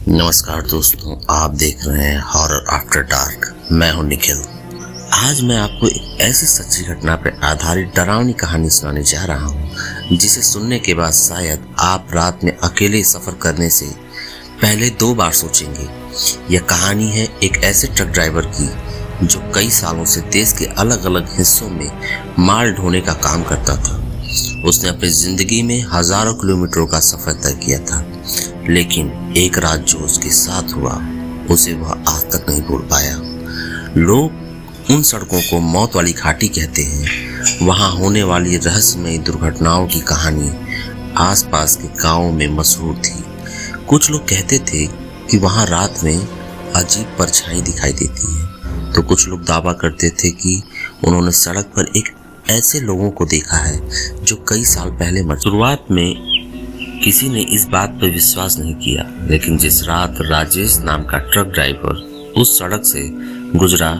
नमस्कार दोस्तों, आप देख रहे हैं हॉरर आफ्टर डार्क। मैं हूं निखिल। आज मैं आपको एक ऐसी सच्ची घटना पर आधारित डरावनी कहानी सुनाने जा रहा हूं, जिसे सुनने के बाद शायद आप रात में अकेले सफर करने से पहले 2 बार सोचेंगे। यह कहानी है एक ऐसे ट्रक ड्राइवर की जो कई सालों से देश के अलग अलग हिस्सों में माल ढोने का काम करता था। उसने अपनी जिंदगी में हजारों किलोमीटरों का सफर तय किया था, लेकिन एक रात जो उसके साथ हुआ उसे वह आज तक नहीं भूल पाया। लोग उन सड़कों को मौत वाली घाटी कहते हैं। वहां होने वाली रहस्यमयी दुर्घटनाओं की कहानी आसपास के गांवों में मशहूर थी। कुछ लोग कहते थे कि वहां रात में अजीब परछाई दिखाई देती है, तो कुछ लोग दावा करते थे कि उन्होंने सड़क पर एक ऐसे लोगों को देखा है जो कई साल पहले मर। शुरुआत में किसी ने इस बात पर विश्वास नहीं किया, लेकिन जिस रात राजेश नाम का ट्रक ड्राइवर उस सड़क से गुजरा,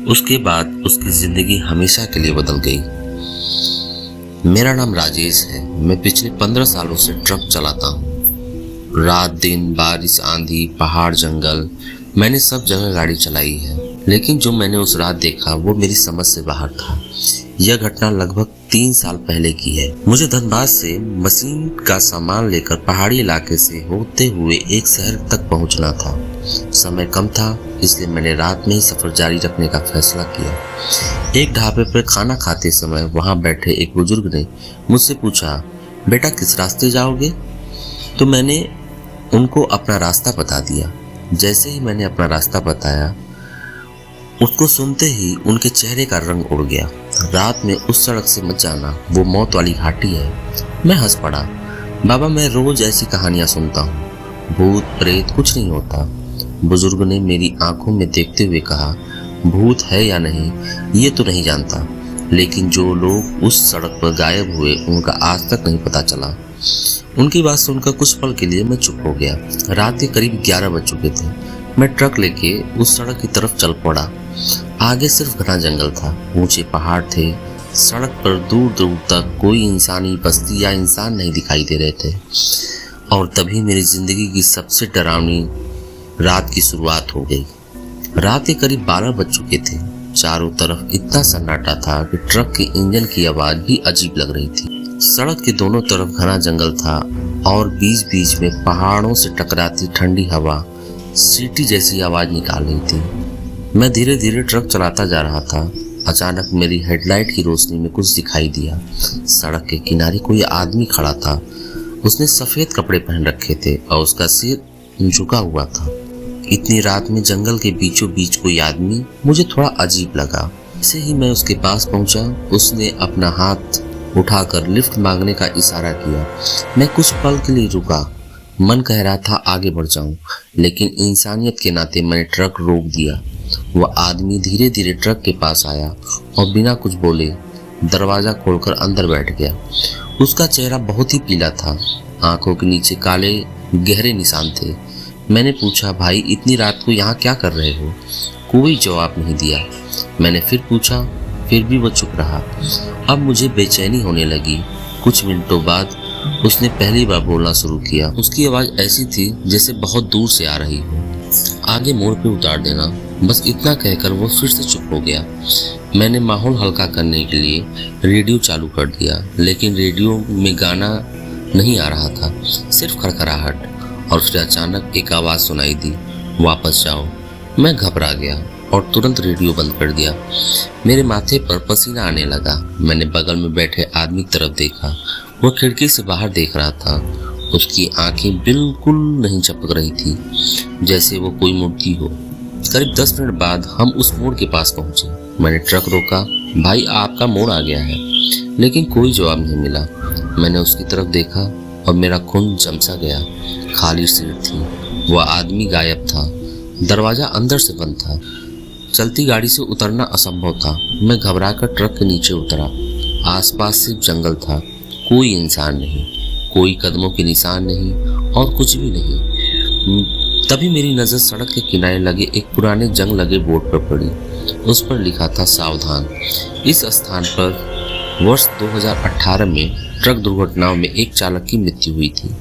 उसके बाद उसकी जिंदगी हमेशा के लिए बदल गई। मेरा नाम राजेश है। मैं पिछले 15 सालों से ट्रक चलाता हूँ। रात दिन, बारिश, आंधी, पहाड़, जंगल, मैंने सब जगह गाड़ी चलाई है। लेकिन जो मैंने उस रात देखा वो मेरी समझ से बाहर था। यह घटना लगभग 3 साल पहले की है। मुझे धनबाद से मशीन का सामान लेकर पहाड़ी इलाके से होते हुए एक शहर तक पहुंचना था। समय कम था, इसलिए मैंने रात में ही सफर जारी रखने का फैसला किया। एक ढाबे पर खाना खाते समय वहां बैठे एक बुजुर्ग ने मुझसे पूछा, बेटा किस रास्ते जाओगे? तो मैंने उनको अपना रास्ता बता दिया। जैसे ही मैंने अपना रास्ता बताया, उसको सुनते ही उनके चेहरे का रंग उड़ गया। रात में उस सड़क से मत जाना, वो मौत वाली घाटी है। मैं हंस पड़ा। बाबा, मैं रोज ऐसी कहानियां सुनता हूँ, भूत प्रेत कुछ नहीं होता। बुजुर्ग ने मेरी आंखों में देखते हुए कहा, भूत है या नहीं ये तो नहीं जानता, लेकिन जो लोग उस सड़क पर गायब हुए उनका आज तक नहीं पता चला। उनकी बात सुनकर कुछ पल के लिए मैं चुप हो गया। रात के करीब 11 बज चुके थे। मैं ट्रक लेके उस सड़क की तरफ चल पड़ा। आगे सिर्फ घना जंगल था, ऊंचे पहाड़ थे। सड़क पर दूर दूर तक कोई इंसानी बस्ती या इंसान नहीं दिखाई दे रहे थे। और तभी मेरी जिंदगी की सबसे डरावनी रात की शुरुआत हो गई। रात के करीब 12 बज चुके थे। चारों तरफ इतना सन्नाटा था कि ट्रक के इंजन की आवाज भी अजीब लग रही थी। सड़क के दोनों तरफ घना जंगल था और बीच बीच में पहाड़ों से टकराती ठंडी हवा सीटी जैसी आवाज निकाल रही थी। मैं धीरे धीरे ट्रक चलाता जा रहा था। अचानक मेरी हेडलाइट की रोशनी में कुछ दिखाई दिया। सड़क के किनारे कोई आदमी खड़ा था। उसने सफेद कपड़े पहन रखे थे और उसका सिर झुका हुआ था। इतनी रात में जंगल के बीचों बीच कोई आदमी, मुझे थोड़ा अजीब लगा। जैसे ही मैं उसके पास पहुंचा, उसने अपना हाथ उठाकर लिफ्ट मांगने का इशारा किया। मैं कुछ पल के लिए रुका। मन कह रहा था आगे बढ़ जाऊं, लेकिन इंसानियत के नाते मैंने ट्रक रोक दिया। वह आदमी धीरे धीरे ट्रक के पास आया और बिना कुछ बोले दरवाजा खोलकर अंदर बैठ गया। उसका चेहरा बहुत ही पीला था। आंखों के नीचे काले गहरे निशान थे। मैंने पूछा, भाई इतनी रात को यहाँ क्या कर रहे हो? कोई जवाब नहीं दिया। मैंने फिर पूछा, फिर भी वह चुप रहा। अब मुझे बेचैनी होने लगी। कुछ मिनटों बाद उसने पहली बार बोलना शुरू किया। उसकी आवाज ऐसी थी जैसे बहुत दूर से आ रही हो। आगे मोड़ पे उतार देना, बस इतना कहकर वो फिर से चुप हो गया। मैंने माहौल हल्का करने के लिए रेडियो चालू कर दिया, लेकिन रेडियो में गाना नहीं आ रहा था, सिर्फ खड़खड़ाहट। और फिर अचानक एक आवाज सुनाई दी, वापस जाओ। मैं घबरा गया और तुरंत रेडियो बंद कर दिया। मेरे माथे पर पसीना आने लगा। मैंने बगल में बैठे आदमी की तरफ देखा। वह खिड़की से बाहर देख रहा था। उसकी आंखें बिल्कुल नहीं चपक रही थी, जैसे वो कोई मूर्ति हो। करीब 10 मिनट बाद हम उस मोड़ के पास पहुंचे। मैंने ट्रक रोका। भाई आपका मोड़ आ गया है, लेकिन कोई जवाब नहीं मिला। मैंने उसकी तरफ देखा और मेरा खून जम सा गया। खाली सीट थी। वह आदमी गायब था। दरवाजा अंदर से बंद था। चलती गाड़ी से उतरना असंभव था। मैं घबराकर ट्रक के नीचे उतरा। आसपास सिर्फ जंगल था, कोई इंसान नहीं, कोई कदमों के निशान नहीं और कुछ भी नहीं। तभी मेरी नज़र सड़क के किनारे लगे एक पुराने जंग लगे बोर्ड पर पड़ी। उस पर लिखा था, सावधान। इस स्थान पर वर्ष 2018 में ट्रक दुर्घटनाओं में एक चालक की मृत्यु हुई थी।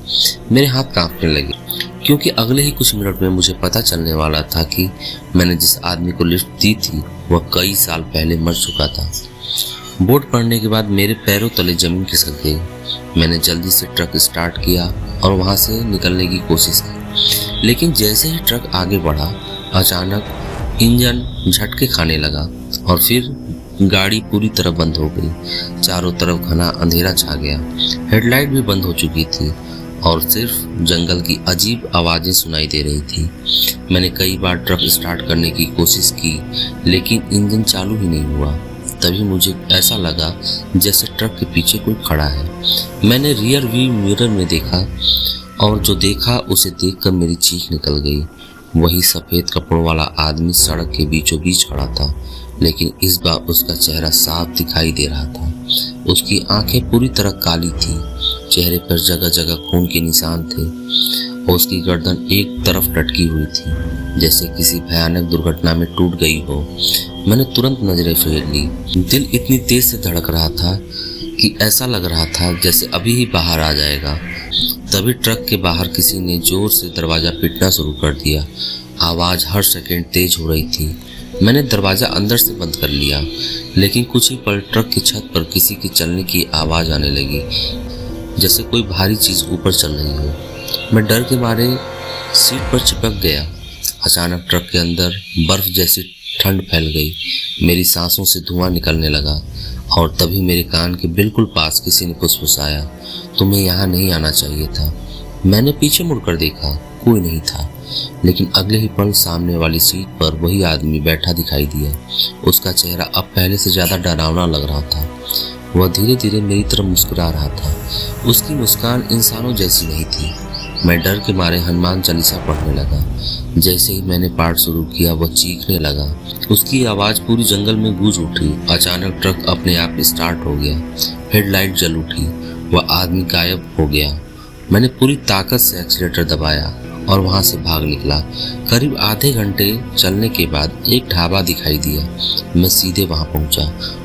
मेरे हाथ कांपने लगे क्योंकि अगले ही कुछ मिनट में मुझे पता चलने वाला था कि मैंने जिस आदमी को लिफ्ट दी थी वह कई साल पहले मर चुका था। बोर्ड पड़ने के बाद मेरे पैरों तले जमीन खिसक गई। मैंने जल्दी से ट्रक स्टार्ट किया और वहां से निकलने की कोशिश की, लेकिन जैसे ही ट्रक आगे बढ़ा अचानक इंजन झटके खाने लगा और फिर गाड़ी पूरी तरह बंद हो गई। चारों तरफ घना अंधेरा छा गया, हेडलाइट भी बंद हो चुकी थी और सिर्फ जंगल की अजीब आवाजें सुनाई दे रही थी। मैंने कई बार ट्रक स्टार्ट करने की कोशिश की, लेकिन इंजन चालू ही नहीं हुआ। तभी मुझे ऐसा लगा जैसे ट्रक के पीछे कोई खड़ा है। मैंने रियर व्यू मिरर में देखा और जो देखा उसे देखकर मेरी चीख निकल गई। वही सफेद कपड़ों वाला आदमी सड़क के बीचों बीच खड़ा था, लेकिन इस बार उसका चेहरा साफ दिखाई दे रहा था। उसकी आंखें पूरी तरह काली थी, चेहरे पर जगह जगह खून के निशान थे और उसकी गर्दन एक तरफ लटकी हुई थी जैसे किसी भयानक दुर्घटना में टूट गई हो। मैंने तुरंत नजरें फेर ली। दिल इतनी तेज से धड़क रहा था कि ऐसा लग रहा था जैसे अभी ही बाहर आ जाएगा। तभी ट्रक के बाहर किसी ने जोर से दरवाजा पीटना शुरू कर दिया। आवाज हर सेकंड तेज हो रही थी। मैंने दरवाजा अंदर से बंद कर लिया, लेकिन कुछ ही पल ट्रक की छत पर किसी के चलने की आवाज आने लगी, जैसे कोई भारी चीज ऊपर चल रही हो। मैं डर के मारे सीट पर चिपक गया। अचानक ट्रक के अंदर बर्फ जैसी ठंड फैल गई। मेरी सांसों से धुआं निकलने लगा और तभी मेरे कान के बिल्कुल पास किसी ने फुसफुसाया, तुम्हें यहाँ नहीं आना चाहिए था। मैंने पीछे मुड़कर देखा, कोई नहीं था, लेकिन अगले ही पल सामने वाली सीट पर वही आदमी बैठा दिखाई दिया। उसका चेहरा अब पहले से ज्यादा डरावना लग रहा था। वह धीरे धीरे मेरी तरफ मुस्कुरा रहा था। उसकी मुस्कान इंसानों जैसी नहीं थी। मैं डर के मारे हनुमान चालीसा पढ़ने लगा। जैसे ही मैंने पाठ शुरू किया वह चीखने लगा। उसकी आवाज पूरी जंगल में गूंज उठी। अचानक ट्रक अपने आप स्टार्ट हो गया, हेडलाइट जल उठी, वह आदमी गायब हो गया। मैंने पूरी ताकत से एक्सीलेटर दबाया और वहां से भाग निकला। करीब आधे घंटे चलने के बाद एक ढाबा दिखाई दिया। मैं सीधे वहां पहुंचा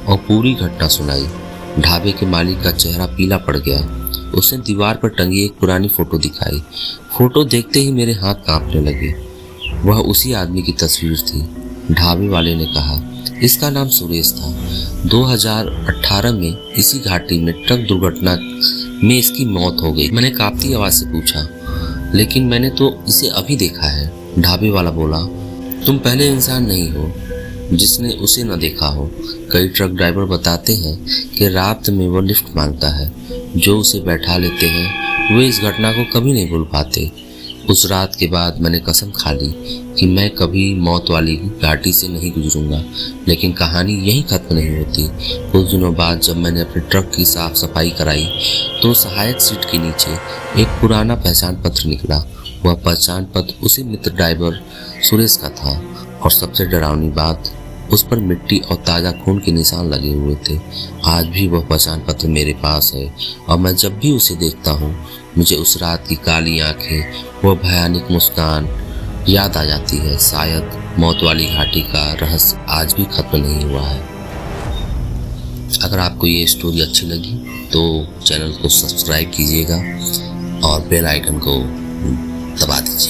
और पूरी घटना सुनाई। ढाबे के मालिक का चेहरा पीला पड़ गया। उसने दीवार पर टंगी एक पुरानी फोटो दिखाई। फोटो देखते ही मेरे हाथ कांपने लगे। वह उसी आदमी की तस्वीर थी। ढाबे वाले ने कहा, इसका नाम सुरेश था। 2018 में इसी घाटी में ट्रक दुर्घटना में इसकी मौत हो गई। मैंने कांपती आवाज से पूछा, लेकिन मैंने तो इसे अभी देखा है। ढाबे वाला बोला, तुम पहले इंसान नहीं हो जिसने उसे न देखा हो। कई ट्रक ड्राइवर बताते हैं कि रात में वो लिफ्ट मांगता है। जो उसे बैठा लेते हैं वे इस घटना को कभी नहीं भूल पाते। उस रात के बाद मैंने कसम खा ली कि मैं कभी मौत वाली घाटी से नहीं गुजरूंगा। लेकिन कहानी यहीं खत्म नहीं होती। कुछ दिनों बाद जब मैंने अपने ट्रक की साफ सफाई कराई तो सहायक सीट के नीचे एक पुराना पहचान पत्र निकला। वह पहचान पत्र उसी मित्र ड्राइवर सुरेश का था और सबसे डरावनी बात, उस पर मिट्टी और ताज़ा खून के निशान लगे हुए थे। आज भी वह पहचान पत्र मेरे पास है और मैं जब भी उसे देखता हूँ मुझे उस रात की काली आंखें, वह भयानक मुस्कान याद आ जाती है। शायद मौत वाली घाटी का रहस्य आज भी खत्म नहीं हुआ है। अगर आपको ये स्टोरी अच्छी लगी तो चैनल को सब्सक्राइब कीजिएगा और बेल आइकन को दबा दीजिए।